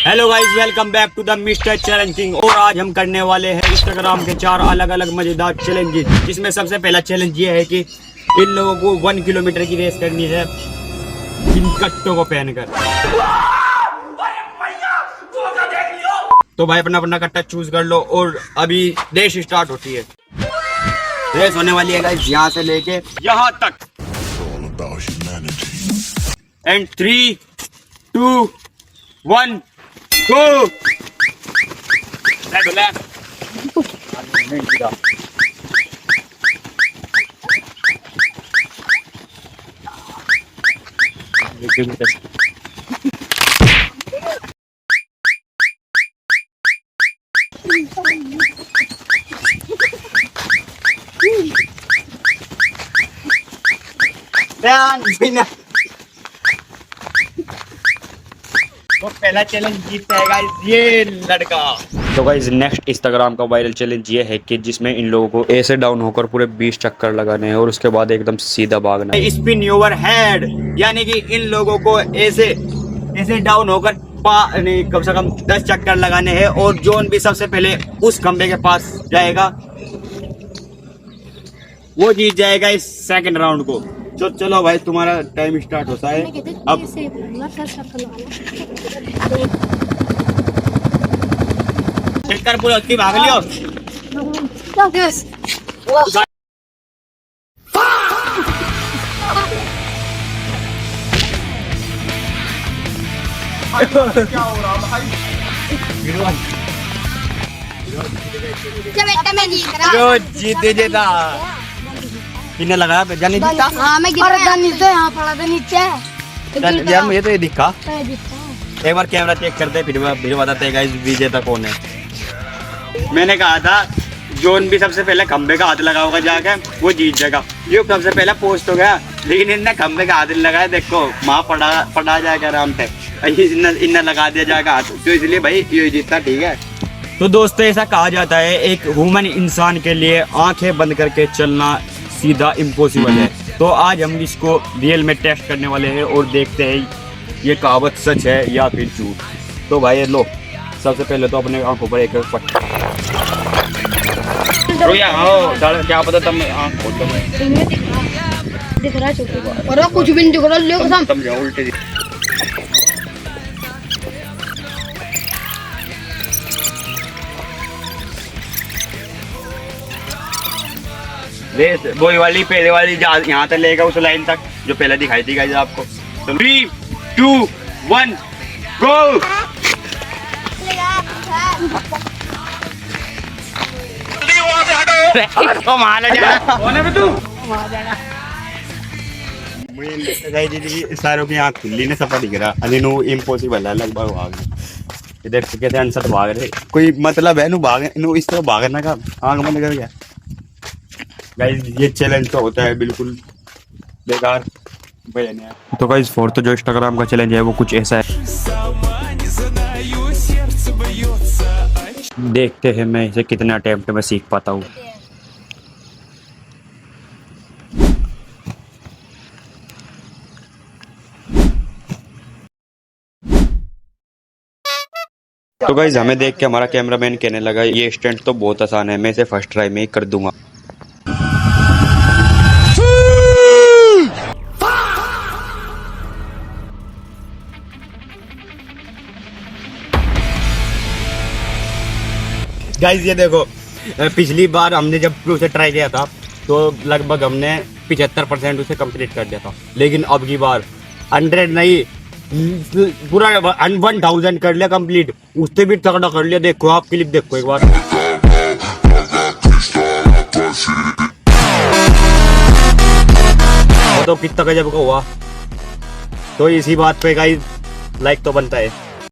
Hello guys, welcome back to the mister challenging. और आज हम करने वाले हैं इंस्टाग्राम के 4 अलग अलग मजेदार चैलेंजेस, जिसमें सबसे पहला चैलेंज ये है कि इन लोगों को 1 किलोमीटर की रेस करनी है इन कट्टों को पहनकर। तो भाई अपना अपना कट्टा चूज कर लो और अभी रेस स्टार्ट होती है। रेस होने वाली है गाइस यहाँ से लेके यहाँ तक। एंड 3, 2, 1 गो। तो पहला चैलेंज जीतता है गाइस ये लड़का। तो गाइस नेक्स्ट इंस्टाग्राम का वायरल चैलेंज ये है कि जिसमें इन लोगों को ऐसे डाउन होकर पूरे 20 चक्कर लगाने हैं और उसके बाद एकदम सीधा भागना है। स्पिन योर हेड, यानी कि इन लोगों को ऐसे डाउन होकर कम से कम 10 चक्कर लगाने हैं और जोन भी सबसे पहले उस खंबे के पास जाएगा वो जीत जाएगा इस सेकंड राउंड को। तो चलो भाई तुम्हारा टाइम स्टार्ट होता है अब। चक्कर पूरा उसकी भाग लियो। क्या हो रहा भाई? जो जीते किन्ने लगाया पे जाने जीता। हां मैं गिरा नीचे, यहां पड़ा था नीचे यार मुझे तो ये दिखा। एक बार कैमरा चेक करते फिर बताते हैं गाइस विजेता कौन है। मैंने कहा था जोन भी सबसे पहले खंबे का हाथ लगा होगा जाके वो जीत जाएगा। ये सबसे पहले पोस्ट हो गया लेकिन इनने खंबे का हाथ लगाया। देखो वहाँ पड़ा जाएगा आराम से, इनने लगा दिया जाएगा हाथ, तो इसलिए भाई ये जीतता। ठीक है तो दोस्तों ऐसा कहा जाता है एक ह्यूमन इंसान के लिए आंखें बंद करके चलना सीधा इम्पॉसिबल है। तो आज हम इसको रियल में टेस्ट करने वाले हैं और देखते हैं ये कहावत सच है या फिर झूठ। तो भाई लो सबसे पहले तो अपने आंखों पर एक पट्टा क्या पता तब आंख खोल दो। दिख रहा है और कुछ भी नहीं दिख रहा। ले कसम समझो उल्टे रेस वही वाली पहले वाली यहाँ तक लेगा उस लाइन तक जो पहले दिखाई थी गाइस आपको। तो 3, 2, 1 गो। तो मार जाना कौन है तू? मुझे सारों की आँख खुली ने सफा दिख रहा अनु इम्पॉसिबल है लगभग भाग। इधर से कहते अनसत भाग रहे कोई मतलब है नु भाग नु इस तरह भागना का आँख बंद कर गया। गाइस ये चैलेंज तो होता है बिल्कुल बेकार। तो गाइस फोर्थ जो इंस्टाग्राम का चैलेंज है वो कुछ ऐसा है। देखते हैं मैं इसे कितने अटेम्प्ट में सीख पाता हूँ। तो गाइस हमें देख के हमारा कैमरामैन कहने लगा ये स्टंट तो बहुत आसान है, मैं इसे फर्स्ट ट्राई में ही कर दूंगा। गाइस ये देखो पिछली बार हमने जब उसे ट्राई किया था तो लगभग हमने 75% उसे कंप्लीट कर दिया था, लेकिन अब की बार 100 नहीं पूरा 1000 कर लिया कंप्लीट। उससे भी तगड़ा कर लिया। देखो आप क्लिप देखो एक बार। तो कितना गजब का हुआ। तो इसी बात पे गाइस लाइक तो बनता है।